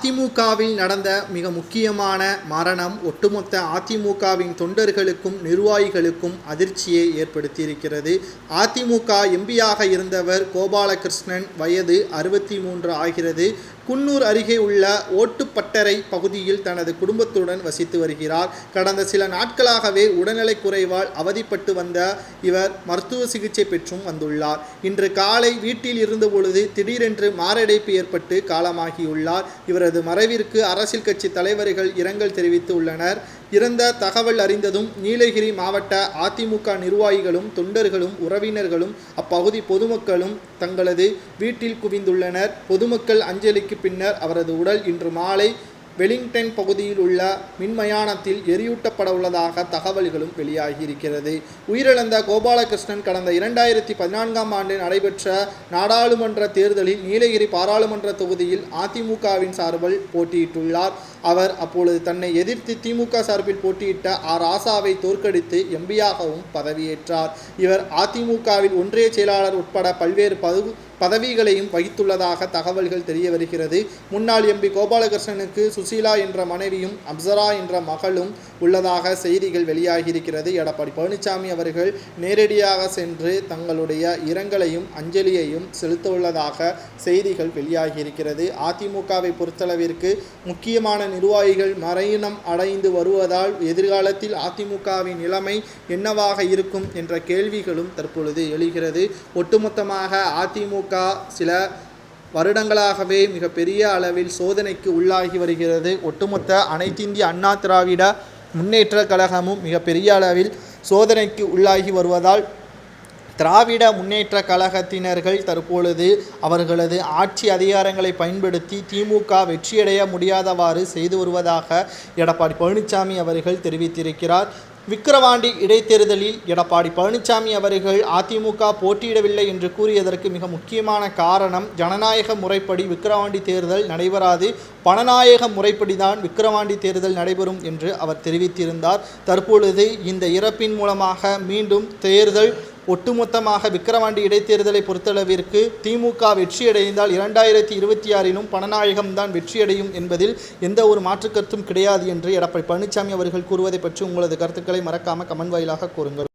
அதிமுகவில் நடந்த மிக முக்கியமான மரணம் ஒட்டுமொத்த அதிமுகவின் தொண்டர்களுக்கும் நிர்வாகிகளுக்கும் அதிர்ச்சியை ஏற்படுத்தியிருக்கிறது. அதிமுக எம்பியாக இருந்தவர் கோபாலகிருஷ்ணன், வயது 63 ஆகிறது. குன்னூர் அருகே உள்ள ஓட்டுப்பட்டறை பகுதியில் தனது குடும்பத்துடன் வசித்து வருகிறார். கடந்த சில நாட்களாகவே உடல்நலை குறைவால் அவதிப்பட்டு வந்த இவர் மருத்துவ சிகிச்சை பெற்றும் வந்துள்ளார். இன்று காலை வீட்டில் இருந்தபொழுது திடீரென்று மாரடைப்பு ஏற்பட்டு காலமாகியுள்ளார். இவரது மறைவிற்கு அரசியல் கட்சி தலைவர்கள் இரங்கல் தெரிவித்து உள்ளனர். இறந்த தகவல் அறிந்ததும் நீலகிரி மாவட்ட அதிமுக நிர்வாகிகளும் தொண்டர்களும் உறவினர்களும் அப்பகுதி பொதுமக்களும் தங்களது வீட்டில் குவிந்துள்ளனர். பொதுமக்கள் அஞ்சலிக்கு பின்னர் அவரது உடல் இன்று மாலை வெலிங்டன் பகுதியில் உள்ள மின்மயானத்தில் எரியூட்டப்பட உள்ளதாக தகவல்களும் வெளியாகியிருக்கிறது. உயிரிழந்த கோபாலகிருஷ்ணன் கடந்த 2014ஆம் ஆண்டு நடைபெற்ற நாடாளுமன்ற தேர்தலில் நீலகிரி பாராளுமன்ற தொகுதியில் அதிமுகவின் சார்பில் போட்டியிட்டுள்ளார். அவர் அப்பொழுது தன்னை எதிர்த்து திமுக சார்பில் போட்டியிட்ட ராசாவை தோற்கடித்து எம்பியாகவும் பதவியேற்றார். இவர் அதிமுகவில் ஒன்றிய செயலாளர் உட்பட பல்வேறு பதவிகளையும் வகித்துள்ளதாக தகவல்கள் தெரிய வருகிறது. முன்னாள் எம்பி கோபாலகிருஷ்ணனுக்கு சுசீலா என்ற மனைவியும் அப்சரா என்ற மகளும் உள்ளதாக செய்திகள் வெளியாகியிருக்கிறது. எடப்பாடி பழனிசாமி அவர்கள் நேரடியாக சென்று தங்களுடைய இரங்கலையும் அஞ்சலியையும் செலுத்த உள்ளதாக செய்திகள் வெளியாகியிருக்கிறது. அதிமுகவை பொறுத்தளவிற்கு முக்கியமான நிர்வாகிகள் மரணம் அடைந்து வருவதால் எதிர்காலத்தில் அதிமுகவின் நிலைமை என்னவாக இருக்கும் என்ற கேள்விகளும் தற்பொழுது எழுகிறது. ஒட்டுமொத்தமாக அதிமுக சில வருடங்களாகவே மிகப்பெரிய அளவில் சோதனைக்கு உள்ளாகி வருகிறது. ஒட்டுமொத்த அனைத்திந்திய அண்ணா திராவிட முன்னேற்ற கழகமும் மிகப்பெரிய அளவில் சோதனைக்கு உள்ளாகி வருவதால் திராவிட முன்னேற்ற கழகத்தினர்கள் தற்பொழுது அவர்களது ஆட்சி அதிகாரங்களை பயன்படுத்தி திமுக வெற்றியடைய முடியாதவாறு செய்து வருவதாக எடப்பாடி பழனிசாமி அவர்கள் தெரிவித்திருக்கிறார். விக்கிரவாண்டி இடைத்தேர்தலில் எடப்பாடி பழனிசாமி அவர்கள் அதிமுக போட்டியிடவில்லை என்று கூறியதற்கு மிக முக்கியமான காரணம், ஜனநாயக முறைப்படி விக்கிரவாண்டி தேர்தல் நடைபெறாது, பணநாயக முறைப்படிதான் விக்கிரவாண்டி தேர்தல் நடைபெறும் என்று அவர் தெரிவித்திருந்தார். தற்பொழுது இந்த இறப்பின் மூலமாக மீண்டும் தேர்தல் ஒட்டுமொத்தமாக விக்கிரவாண்டி இடைத்தேர்தலை பொறுத்தளவிற்கு திமுக வெற்றியடைந்தால் 2026 பணநாயகம்தான் வெற்றியடையும் என்பதில் எந்த ஒரு மாற்று கருத்தும் கிடையாது என்று எடப்பாடி பழனிசாமி அவர்கள் கூறுவதை பற்றி உங்களது கருத்துக்களை மறக்காமல் கமெண்ட் வாயிலாக கூறுங்கள்.